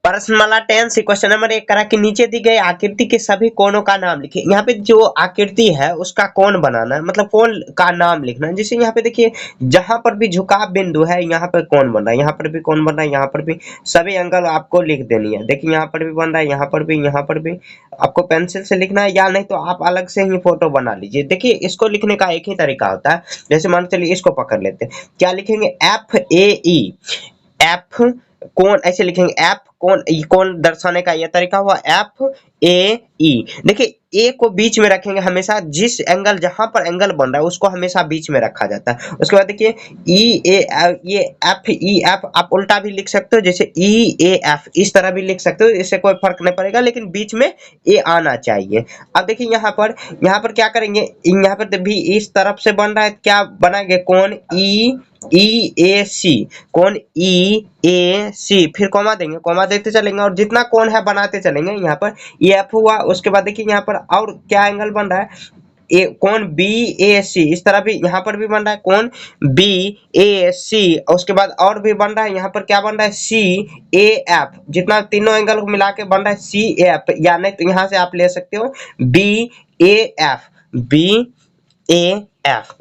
प्रश्नमाला 10 से question number 1 करा कि नीचे दी गई आकृति के सभी कोणों का नाम लिखिए। यहाँ पे जो आकृति है उसका कोण बनाना है, मतलब कोण का नाम लिखना है। जैसे यहाँ पे देखिए जहां पर भी झुकाव बिंदु है यहाँ पर कोण बन रहा है, यहाँ पर भी कोण बन रहा है, यहाँ पर भी, सभी एंगल आपको लिख देनी है। देखिए यहाँ पर भी बन रहा है, यहाँ पर भी, यहाँ पर भी। आपको पेंसिल से लिखना है या नहीं तो आप अलग से ही फोटो बना लीजिए। देखिए इसको लिखने का एक ही तरीका होता है। जैसे मान के चलिए इसको पकड़ लेते हैं, क्या लिखेंगे, FAE, एफ कोण ऐसे लिखेंगे, एफ कोण, कोण दर्शाने का यह तरीका हुआ FAE। देखिए ए को बीच में रखेंगे हमेशा, जिस एंगल जहां पर एंगल बन रहा है उसको हमेशा बीच में रखा जाता है। उसके बाद देखिए EA, ये FEF आप उल्टा भी लिख सकते हो, जैसे EAF इस तरह भी लिख सकते हो, इससे कोई फर्क नहीं पड़ेगा, लेकिन बीच में ए आना चाहिए। अब देखिए यहाँ पर क्या करेंगे, यहाँ पर भी इस तरफ से बन रहा है, क्या बनाएंगे, कोण EAC, कोण EAC, फिर कॉमा देंगे, कॉमा देते चलेंगे और जितना कोण है बनाते चलेंगे। यहाँ पर EF हुआ, उसके बाद देखिए यहाँ पर और क्या एंगल बन रहा है, कोण BAC, इस तरह भी यहाँ पर भी बन रहा है कोण BAC। उसके बाद और भी बन रहा है, यहाँ पर क्या बन रहा है, CAF, जितना तीनों एंगल को मिला के बन रहा है CAF, या नहीं तो यहाँ से आप ले सकते हो BAF,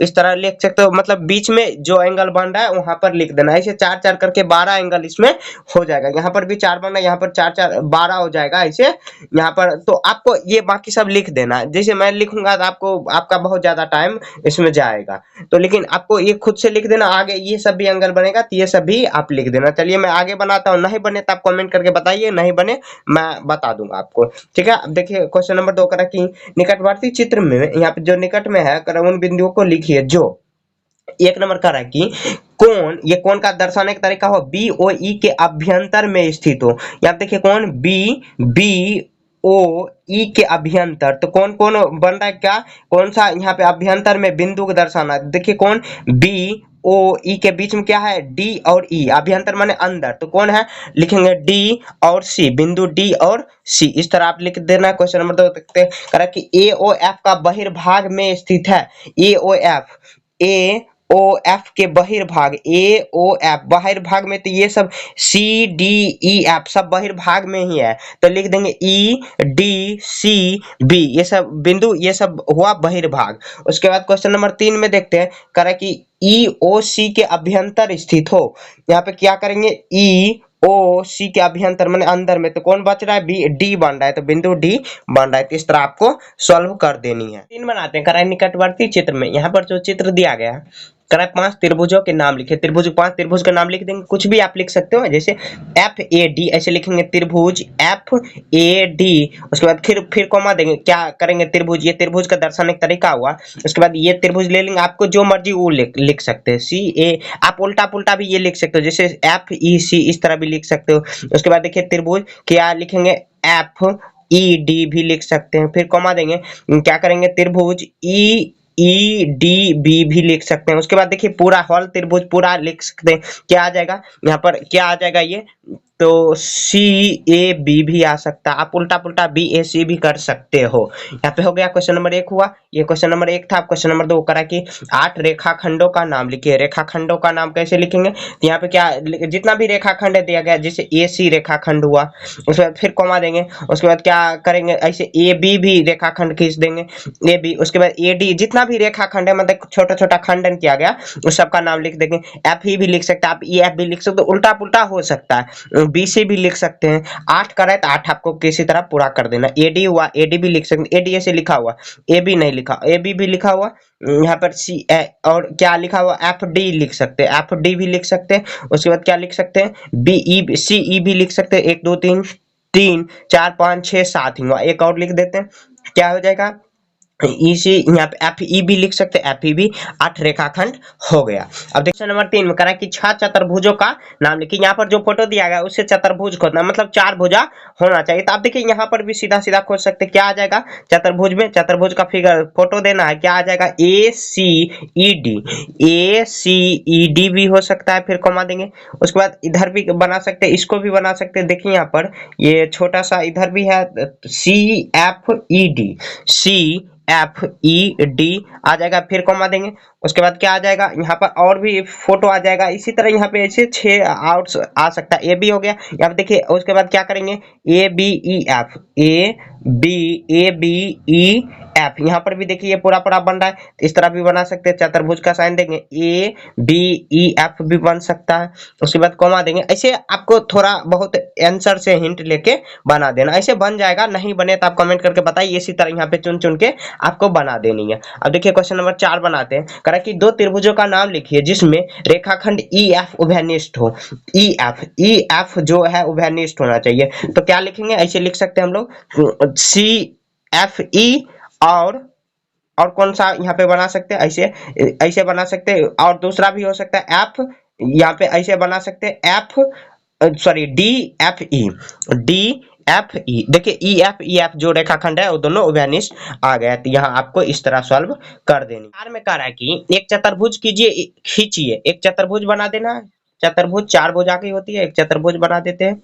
इस तरह लिख सकते हो। मतलब बीच में जो एंगल बन रहा है वहां पर लिख देना है। ऐसे 4 4 करके 12 एंगल इसमें हो जाएगा। यहाँ पर भी 4 बन रहा है, यहाँ पर 4 4 12 हो जाएगा ऐसे। यहाँ पर तो आपको ये बाकी सब लिख देना है। जैसे मैं लिखूंगा तो आपको आपका बहुत ज्यादा टाइम इसमें जाएगा, तो लेकिन आपको ये खुद से लिख देना। आगे ये सब भी एंगल बनेगा तो ये सब भी आप लिख देना। चलिए मैं आगे बनाता हूँ, नहीं बने तो आप कमेंट करके बताइए, नहीं बने मैं बता दूंगा आपको, ठीक है। अब देखिए क्वेश्चन नंबर 2 करा कि निकटवर्ती चित्र में, यहाँ पे जो निकट में है करा उन बिंदुओं को लिखिए जो, एक नंबर करा कि कोण, ये कोण का दर्शाने का तरीका हो BOE के अभ्यंतर में स्थित हो। यहाँ देखिए कोण BOE के अभ्यंतर, तो कौन कौन बन रहा है, क्या कौन सा यहाँ पे अभ्यंतर में बिंदु को दर्शाना है। देखिए कोण BOE के बीच में क्या है, D और E, अभ्यंतर माने अंदर, तो कौन है, लिखेंगे D और C, बिंदु D और C, इस तरह आप लिख देना। क्वेश्चन नंबर 2 देखते हैं करा कि AOF का बहिर्भाग में स्थित है। AOF के बहिर्भाग, AOF बहिर्भाग में, तो ये सब CDEF सब बहिर्भाग में ही है, तो लिख देंगे EDCB, ये सब बिंदु, ये सब हुआ बहिर्भाग। उसके बाद क्वेश्चन नंबर 3 में देखते हैं करा कि EOC के अभ्यंतर स्थित हो। यहाँ पे क्या करेंगे, EOC के अभ्यंतर माने अंदर में, तो कौन बच रहा है, D बन रहा है, तो बिंदु D बन रहा है। तो इस तरह आपको सॉल्व कर देनी है। 3 बनाते हैं करा निकटवर्ती चित्र में, यहाँ पर जो चित्र दिया गया है करा 5 त्रिभुजों के नाम लिखे। त्रिभुज 5 त्रिभुज का नाम लिख देंगे, कुछ भी आप लिख सकते हो, जैसे FAD ऐसे लिखेंगे, त्रिभुज FAD। उसके बाद फिर कॉमा देंगे, क्या करेंगे, त्रिभुज, ये त्रिभुज का दर्शाने का तरीका हुआ। उसके बाद ये त्रिभुज ले लेंगे, आपको जो मर्जी वो लिख सकते हैं, CA, आप उल्टा पुल्टा भी ये लिख सकते हो, जैसे FEC इस तरह भी लिख सकते हो। उसके बाद देखिए त्रिभुज क्या लिखेंगे, FED भी लिख सकते हैं, फिर कॉमा देंगे, क्या करेंगे, त्रिभुज EDB भी लिख सकते हैं। उसके बाद देखिए पूरा हॉल त्रिभुज पूरा लिख सकते हैं, क्या आ जाएगा, यहाँ पर क्या आ जाएगा, ये तो CAB भी आ सकता है। आप उल्टा पुल्टा BAC भी कर सकते हो। यहाँ पे हो गया क्वेश्चन नंबर 1 हुआ, ये क्वेश्चन नंबर 1 था। क्वेश्चन नंबर 2 करा कि 8 रेखाखंडों का नाम लिखिए। रेखाखंडों का नाम कैसे लिखेंगे, तो यहाँ पे क्या, जितना भी रेखाखंड दिया गया, जैसे AC रेखाखंड हुआ, उसके बाद फिर कॉमा देंगे। उसके बाद क्या करेंगे, ऐसे AB भी रेखाखंड खींच देंगे, AB। उसके बाद AD, जितना भी रेखाखंड है मतलब छोटा छोटा खंडन किया गया उस सबका नाम लिख देंगे। FE भी लिख सकते हैं आप, EF भी लिख सकते हो, उल्टा पुल्टा हो सकता है, BC भी लिख सकते हैं। 8 का है तो 8 आपको किसी तरह पूरा कर देना। AD हुआ, AD भी लिख सकते हैं, AD ऐसे लिखा हुआ, AB नहीं लिखा, AB भी लिखा हुआ। यहाँ पर और क्या लिखा हुआ, FD लिख सकते हैं, FD भी लिख सकते हैं। उसके बाद क्या लिख सकते हैं, CE भी लिख सकते हैं। 1 2 3 3 4 5 6 7 ही हुआ, एक और लिख देते हैं, क्या हो जाएगा, EC, यहाँ पे FE भी लिख सकते हैं, FE भी 8 रेखाखंड हो गया। अब क्वेश्चन नंबर 3 में करा कि 6 चतुर्भुजों का नाम लिखिए। यहाँ पर जो फोटो दिया गया उससे चतुर्भुज खोजना, मतलब 4 भुजा होना चाहिए। तो आप देखिए यहाँ पर भी सीधा सीधा खोज सकते हैं, क्या आ जाएगा, चतुर्भुज में चतुर्भुज का फिगर फोटो देना है, क्या आ जाएगा, ACED भी हो सकता है, फिर कॉमा देंगे। उसके बाद इधर भी बना सकते हैं, इसको भी बना सकते हैं। देखिए यहाँ पर ये छोटा सा इधर भी है, CFED, FED आ जाएगा, फिर कॉमा देंगे। उसके बाद क्या आ जाएगा, यहाँ पर और भी फोटो आ जाएगा। इसी तरह यहाँ पे ऐसे 6 आउट आ सकता है। AB हो गया, यहाँ पे देखिए। उसके बाद क्या करेंगे, ABEF, ABEF, यहाँ पर भी देखिए ये पूरा पूरा बन रहा है। तो इस तरह भी बना सकते हैं, चतुर्भुज का साइन देंगे, ABEF भी बन सकता है। उसके बाद कॉमा देंगे। ऐसे आपको थोड़ा बहुत आंसर से हिंट लेके बना देना, ऐसे बन जाएगा। नहीं बने तो आप कमेंट करके बताइए। इसी तरह यहाँ पे चुन चुन के आपको बना देनी है। अब देखिए क्वेश्चन नंबर 4 बनाते हैं। कह रहा है कि दो त्रिभुजों का नाम लिखिए जिसमें रेखाखंड EF उभयनिष्ठ हो। EF जो है उभयनिष्ठ होना चाहिए। तो क्या लिखेंगे, ऐसे लिख सकते हैं हम लोग, CFE, और कौन सा यहाँ पे बना सकते हैं, ऐसे बना सकते हैं। और दूसरा भी हो सकता है F, यहाँ पे ऐसे बना सकते हैं DFE। देखिए EF जो रेखाखंड है वो दोनों उभयनिष्ठ आ गया। तो यहाँ आपको इस तरह सॉल्व कर देनी। चार में कह रहा है कि एक चतुर्भुज खींचिए। एक चतुर्भुज बना देना। चतुर्भुज 4 भुजा की होती है, एक चतुर्भुज बना देते हैं।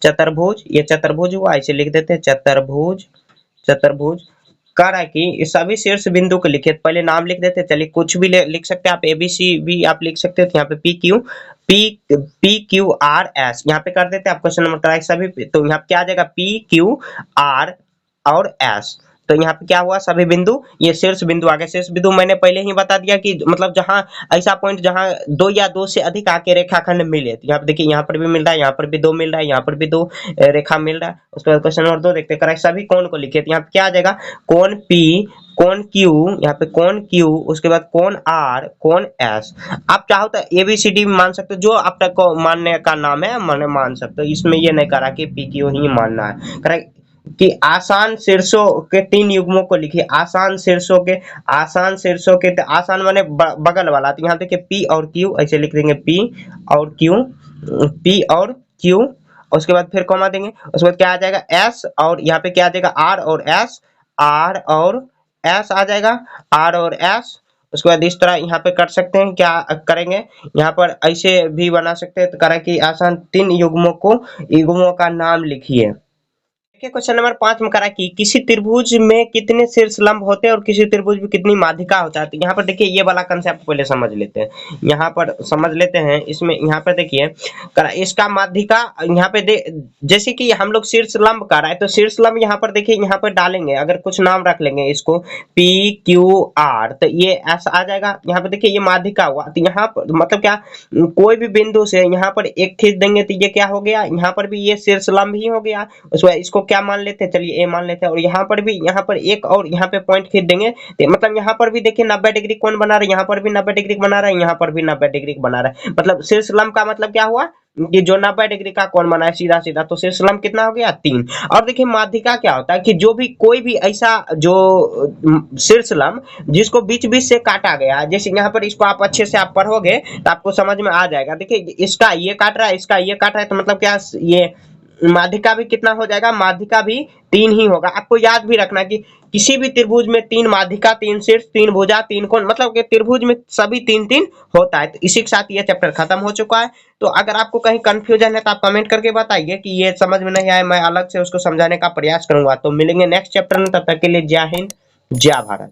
चतुर्भुज, ये चतुर्भुज हुआ, ऐसे लिख देते हैं चतुर्भुज। कह रहा है कि सभी शीर्ष बिंदु को लिखिए। पहले नाम लिख देते हैं। चलिए कुछ भी लिख सकते हैं आप, ABC भी आप लिख सकते हैं। यहाँ पे PQRS यहाँ पे कर देते हैं। आप क्वेश्चन नंबर कराए सभी, तो यहाँ पे क्या आ जाएगा, PQR और S। तो यहाँ पे क्या हुआ, सभी बिंदु, ये शीर्ष बिंदु आ गए। शीर्ष बिंदु मैंने पहले ही बता दिया कि मतलब जहां ऐसा पॉइंट जहां 2 या 2 से अधिक आके रेखाखंड मिले। तो यहाँ पे देखिए, यहाँ पर भी मिल रहा है, यहाँ पर भी 2 मिल रहा है, यहाँ पर भी 2 रेखा मिल रहा है। उसके बाद क्वेश्चन नंबर 2 देखते हैं। सभी कोण को लिखिए। तो यहाँ पे क्या आ जाएगा, कोण P, कोण Q, यहाँ पे कोण Q, उसके बाद कोण R, कोण S। आप चाहो तो ABCD मान सकते हो, जो आपका को मानने का नाम है मान सकते हो। इसमें ये नहीं करा कि PQ ही मानना है। करेक्ट कि आसान शीर्षों के 3 युग्मों को लिखिए। आसान शीर्षों के तो आसान माने बगल वाला। तो यहाँ देखिए P और Q, ऐसे लिख देंगे P और Q। उसके बाद फिर कॉमा देंगे। उसके बाद क्या आ जाएगा, S, और यहाँ पे क्या आ जाएगा, R और S आ जाएगा, R और S। उसके बाद इस तरह यहाँ पे कर सकते हैं। क्या करेंगे, यहाँ पर ऐसे भी बना सकते हैं। तो करें कि आसान 3 युग्मों का नाम लिखिए। देखिए क्वेश्चन नंबर 5 में करा कि किसी त्रिभुज में कितने शीर्षलंब होते हैं और किसी त्रिभुज में कितनी माध्यिका होता है। तो यहाँ पर देखिए ये वाला कंसेप्ट पहले समझ लेते हैं। यहाँ पर समझ लेते हैं। इसमें यहाँ पर देखिए करा, इसका माध्यिका यहाँ पे जैसे कि हम लोग शीर्षलंब कर रहा है, तो शीर्षलंब यहाँ पर देखिए, यहाँ पर डालेंगे, अगर कुछ नाम रख लेंगे इसको PQR, तो ये ऐसा आ जाएगा। यहाँ पे देखिए ये माध्यिका हुआ। तो यहाँ पर मतलब क्या, कोई भी बिंदु से यहाँ पर एक खींच देंगे तो ये क्या हो गया, यहाँ पर भी ये शीर्षलंब ही हो गया। उसके इसको क्या मान लेते हैं, चलिए A मान लेते हैं। और यहाँ पर भी, यहाँ पर एक और यहाँ पे पॉइंट खींच देंगे, मतलब यहाँ पर भी देखिए 90 डिग्री कोण बना रहा है, यहाँ पर भी 90 डिग्री बना रहा है, यहाँ पर भी 90 डिग्री बना रहा है। मतलब शीर्षलंब का मतलब क्या हुआ कि जो 90 डिग्री का कोण बना है सीधा सीधा, तो शीर्षलंब कितना हो गया, 3। और देखिए माध्यिका क्या होता है कि जो भी कोई भी ऐसा जो शीर्षलंब जिसको बीच बीच से काटा गया, जैसे यहाँ पर इसको आप अच्छे से आप पढ़ोगे तो आपको समझ में आ जाएगा। देखिए इसका ये काट रहा है, इसका ये काट रहा है, तो मतलब क्या, ये माध्यिका भी कितना हो जाएगा, माध्यिका भी 3 ही होगा। आपको याद भी रखना कि किसी भी त्रिभुज में 3 माध्यिका, 3 शीर्ष, 3 भुजा, 3 कोण, मतलब कि त्रिभुज में सभी 3 होता है। तो इसी के साथ ये चैप्टर खत्म हो चुका है। तो अगर आपको कहीं कंफ्यूजन है तो आप कमेंट करके बताइए कि ये समझ में नहीं आया, मैं अलग से उसको समझाने का प्रयास करूंगा। तो मिलेंगे नेक्स्ट चैप्टर में, तब तक के लिए जय हिंद, जय भारत।